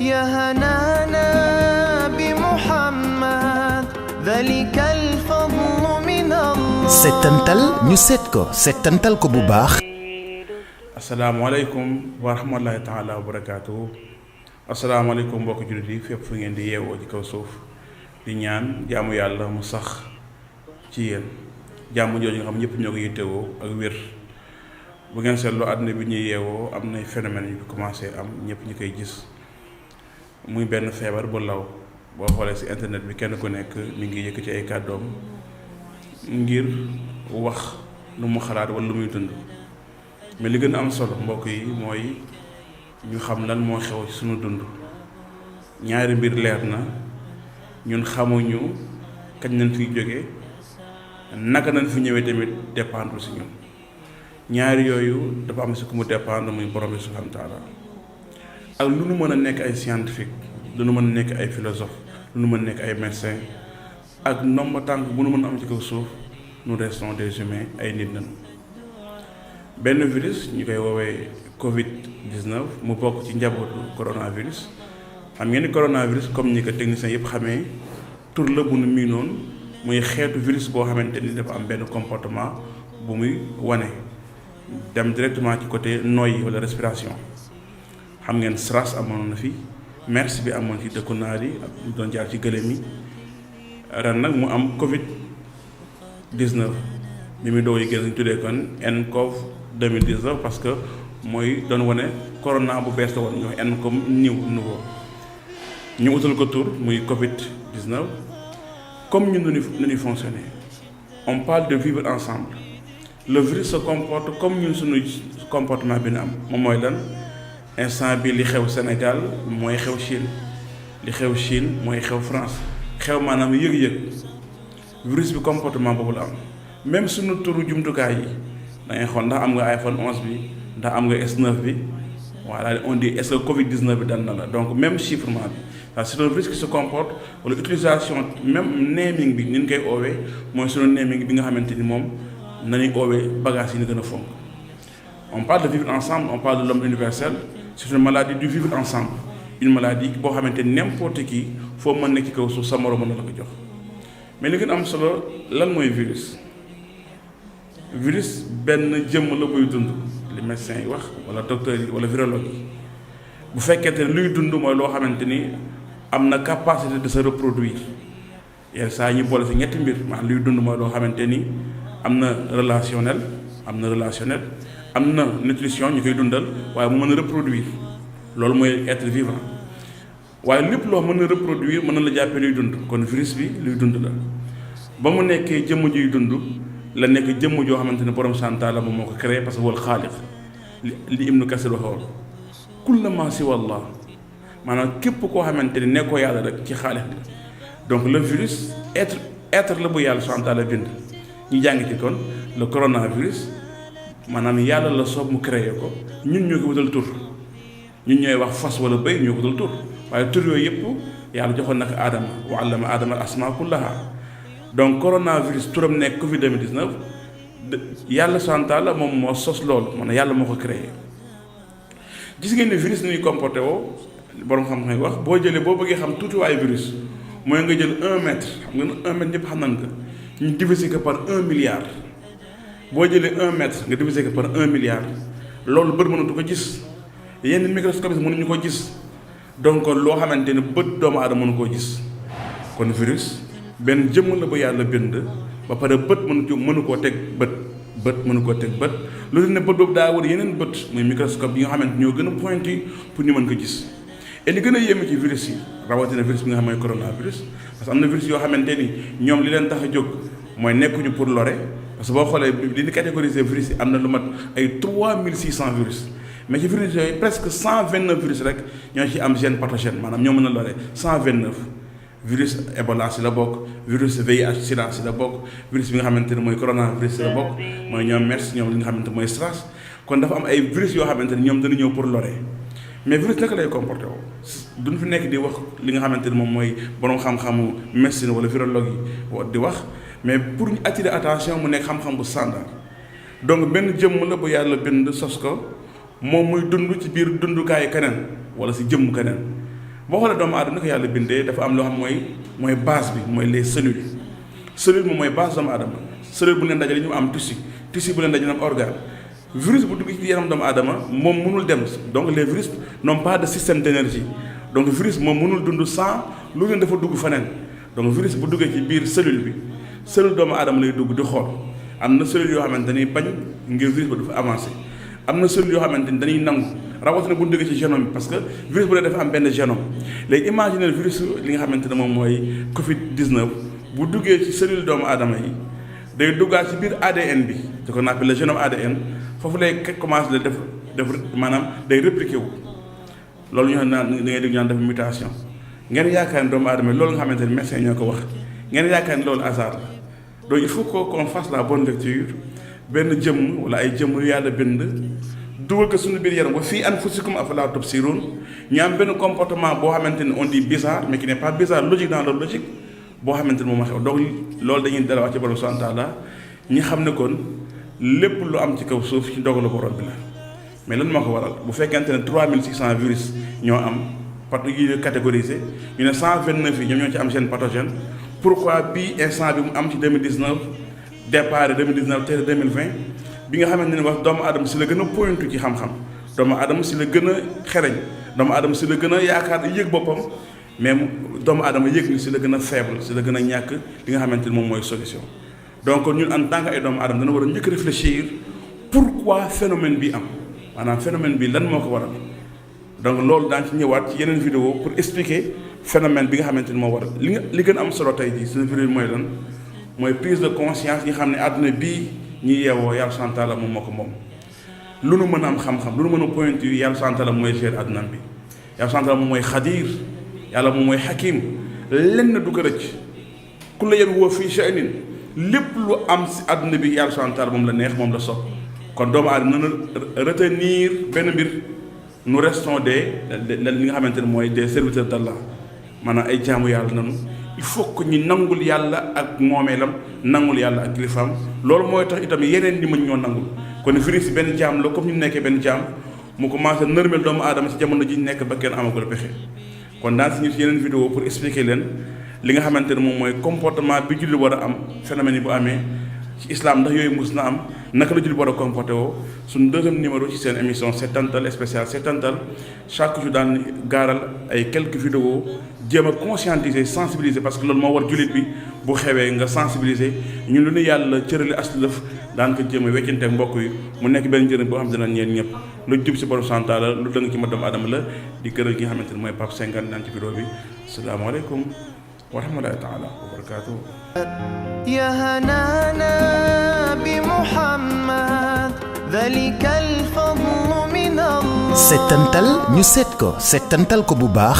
يا هنانا بمحمد ذلك الفضل من الله. settantal ñu settantal ko bu baax. asalaamaaleykum wa rahmatullahi taala wa barakaatu. asalaamaaleykum mbokk jullit yi fépp fu ngeen di yeewoo ci kaw suuf di ñaan jaamu yàlla mu sax ci yéen jaamu jooju nga xam ñëpp ñoo ko yittewoo ak wér. bu ngeen seetloo àdduna bi ñuy yeewoo am nay phénomènes yu commencé am ñëpp ñu koy gis muy benn feebar bu law boo xoolee ci internet bi kenn ku nekk mi ngi yëkkati ay kàddoom ngir wax lu mu xalaat wala lu muy dund. mais li gën a am solo mbokk yi mooy ñu xam lan moo xew ci sunu dund. ñaari mbir leer na ñun xamuñu kañ nañ fiy jóge naka nañ fi ñëwee tamit dépendre ci ñun. ñaari yooyu dafa am ci ku mu dépendre muy borom bi subhanahu wa taala. ak lu nu mën a nekk ay scientifique lu nu mën a nekk ay philosophe lu nu mën a nekk ay médecin ak ndomba tànk bu nu mën a am ci kaw suuf nous restons des humains ay nit nañu. benn virus ñu koy woowee Covid-19 mu bokk ci njabootu coronavirus. xam ngeen ni coronavirus comme ni ko techniciens yëpp xamee tur la bu nu miinoon muy xeetu virus boo xamante ni dafa am benn comportement bu muy wane dem directement ci côté noyyi wala respiration. xam ngeen SRAS amoon na fi MERS bi amoon ci dëkku naar yi ak mu doon jaar ci gëléem yi ren nag mu am Covid-19 bi muy doog yi gën ñu tuddee kon nCoV 2019 parce que mooy doon wane corona bu bees la woon ñoo n comme nouveau ñu utal ko tur muy Covid-19. comme ñun nu ñuy fonctionner on parle de vivre ensemble. le virus se comporte comme ñun suñu comportement bi na am moom mooy lan instant bi li xew Sénégal mooy xew Chine li xew Chine mooy xew France xew maanaam yëg-yëg virus bi comportement boobu la am. même suñu turu jumtukaay yi da ngay xool ndax am nga iPhone 11 bi ndax am nga S9 bi voilà on dit est-ce que Covid-19 bi dal na la donc même chiffrement bi c'est un virus qui se comporte wala utilisation même naming bi ni ñu koy oowee mooy suñu naming bi nga xamante ni moom nañuy oowee bagage yi ñu gën a fonk. on parle de vivre ensemble on parle de l'homme universel. c'est une maladie du vivre ensemble une maladie boo xamante ni n'importe qui foo mën nekk ci kaw suuf sa moroom mën na la ko jox. mais li gën am solo lan mooy virus. virus benn jëmm la buy dund li médecins yi wax wala docteurs yi wala virologue yi bu fekkente ne luy dund mooy loo xamante ni am na capacité de se reproduire yenn saa ñu boole si ñetti mbir maanaam luy dund mooy loo xamante ni am na relationnel am na nutrition ñu koy dundal waaye mu mën a reproduire loolu mooy être vivant waaye lépp loo mën a reproduire mën na la jàppee luy dund kon virus bi luy dund la ba mu nekkee jëmm juy dund la nekk jëmm joo xamante ne borom santaa la moom moo ko créé parce que wal xaaliq li Ibnu Kasir waxoon kulla ma siwa Allah maanaam képp koo xamante ni nekkoo yàlla rek ci xaaliq la donc le virus être la bu yàlla santaa la bind. ñu jàng ci kon le coronavirus maanaam yàlla la soob mu créé ko ñun ñoo ko wutal tur ñun ñooy wax fas wala bëy ñoo ko wutal tur waaye tur yooyu yëpp yàlla joxoon nag aadama wa allama aadama al asmaa kullaha. donc coronavirus turam nekk Covid 2019 yàlla santal la moom moo sos loolu maanaam yàlla moo ko créé. gis ngeen ne virus ni ñuy comporté woo borom xam-xam wax boo bëggee xam tuutiwaayu virus mooy nga jël 1 mètre xam nga 1 mètre ñëpp xam nañ ko ñu diviser ko par 1 milliard. boo jëlee 1 mètre nga diviser ko par 1 milliard loolu bët mënatu ko gis yenn microscope mënuñu ko gis donc loo xamante ne bët doomu aadama mënu koo gis kon virus. benn jëmm la bu yàlla bind ba pare bët mënu koo teg bët mënu koo teg bët loolu ne bët boobu daa war yeneen bët muy microscope yi nga xamante ñoo gën a pointu pour ñu mën ko gis. et li gën a yéeme ci virus yi rawatina virus bi nga xam mooy coronavirus parce que am na virus yoo xamante ni ñoom li leen tax a jóg mooy nekkuñu pour lore parce que boo xoolee li ñu catégoriser virus yi am na lu mat ay 3600 virus mais ci virus yooyu presque 129 virus rek ñoo ci am gène pathogène maanaam ñoo mën a lore 129. virus Ebola si la bokk virus VIH sida si la bokk virus bi nga xamante ne mooy coronavirus si la bokk mooy ñoom MERS ñoom li nga xamante mooy SRAS kon dafa am ay virus yoo xamante ne ñoom dañu ñëw pour lore mais virus naka lay comporté woo duñ fi nekk di wax li nga xamante ne moom mooy borom xam-xamu médecine wala virologue yi di wax mais pour ñu attirer attention mu nekk xam-xam bu standard donc benn jëmm la bu yàlla bind sos ko moom muy dund ci biir dundukaayu keneen wala si jëmm keneen boo xoolee doomu aadama ni ko yàlla bindee dafa am loo xam mooy base bi mooy les cellules moom mooy base doomu aadama cellule bu leen dajale ñu am tissu bu leen dajale am organe. virus bu dugg ci yaram doomu aadama moom mënul dem donc les virus n'ont pas de système d'énergie donc virus moom mënul dund sans lu leen dafa dugg feneen donc virus bu duggee ci biir cellule doomu aadama lay dugg di xool am na cellule yoo xamante ni bañ ngir virus ba dafa avancé am na cellule yoo xamante ni dañuy nangu rawatina bu duggee ci génome bi parce que virus bu ne dafa am benn génome léegi imaginer virus li nga xamante ne moom mooy Covid-19 bu duggee ci cellule doomu aadama yi day duggaat ci biir ADN bi ce qu'on appelle le génome ADN foofu lay commencé la def maanaam day répliqué wu loolu ñu naan da ngay dégg ñaan def mutation ngeen yaakaar ne doomu aadama loolu nga xamante ne médecin ñoo ko wax ngeen yaakaar ne loolu hasard la donc il faut qu'on fasse la bonne lecture benn jëmm wala ay jëmm yu yàlla bind dugal ko suñu biir yaram ba fii anfusikum afalaa tubsiruun ñu am benn comportement boo xamante ne on dit bizarre mais qui n'est pas bizarre logique dans leur logique boo xamante ne moom xew donc loolu dañuy dalawaat ci borom subhaanahu wa taala ñi xam ne kon lépp lu am ci kaw suuf ci dogalu borom bi la mais lan moo ko waral bu fekkente ne 3600 virus ñoo am yi catégorisé ñu ne 129 yi ñoom ñoo ci am seen pathogène pourquoi bii instant bi mu am ci 2019 départ 2019 te 2020 bi nga xamante ne wax doomu aadama si la gën a pointu ci xam-xam doomu aadama si la gën a xereñ doomu aadama si la gën a yaakaar yëg boppam mais doomu aadama yëg ni si la gën a faible si la gën a ñàkk li nga xamante ne moom mooy solution donc ñun en tant que ay doomu aadama dana war a njëkk réfléchir pourquoi phénomène bi am maanaam phénomène bi lan moo ko waral donc loolu daan ci ñëwaat ci yeneen vidéo pour expliquer phénomène bi nga xamante ni moo waral li gën a am solo tey jii suñu vidéo mooy lan mooy prise de conscience yi nga xam ne àdduna bii ñi yeewoo yàlla subhaanahu wa taala moom moo ko moom lu nu mën a am xam-xam lu nu mën a pointu yàlla subhaanahu wa taala mooy gérer àdduna bi yàlla subhaanahu wa taala moom mooy xadiir yàlla moom mooy xakim lenn du ko rëcc ku la yéen woo fii sha'nin lépp lu am si àdduna bi yàlla subhaanahu wa taala moom la neex moom la sopp kon doomu aadama na retenir benn mbir nous restons li nga xamante ne mooy des serviteurs d'Allah maanaam ay jaamu yàlla nanu il faut que ñu nangul yàlla ak moomeelam nangul yàlla ak kilifaam loolu mooy tax itam yeneen ñi mën ñoo nangul kon virus benn jaam la comme ñu nekkee benn jaam mu commencé nërmel doomu aadama ci jamono ji ñu nekk ba kenn amagul pexe kon daan si ñu ci yeneen vidéo pour expliquer leen li nga xamante ne moom mooy comportement bi julli war a am phénomène yi bu amee ci islam ndax yooyu mus na am naka la julli war a comporté woo suñu deuxième numéro ci seen émission Settantal spécial Settantal chaque jour daan gaaral ay quelques vidéos jéem a conscientiser sensibiliser parce que loolu moo war jullit bi bu xewee nga sensibiliser ñun lu ne yàlla cërale aslëf daan ko jéem a weccante ak mbokk yi mu nekk benn njëriñ boo xam dina ñeen ñëpp lu jub si borom santaa la lu dëng ci ma doomu adama la di gërëm ki nga xamante ne mooy Pape Senghane daan ci vidéo bi asalaamaaleykum wa rahmatullahi taala wa barakatuh يا هنانا بمحمد ذلك الفضل من الله Settantal ñu seet ko settantal ko bu baax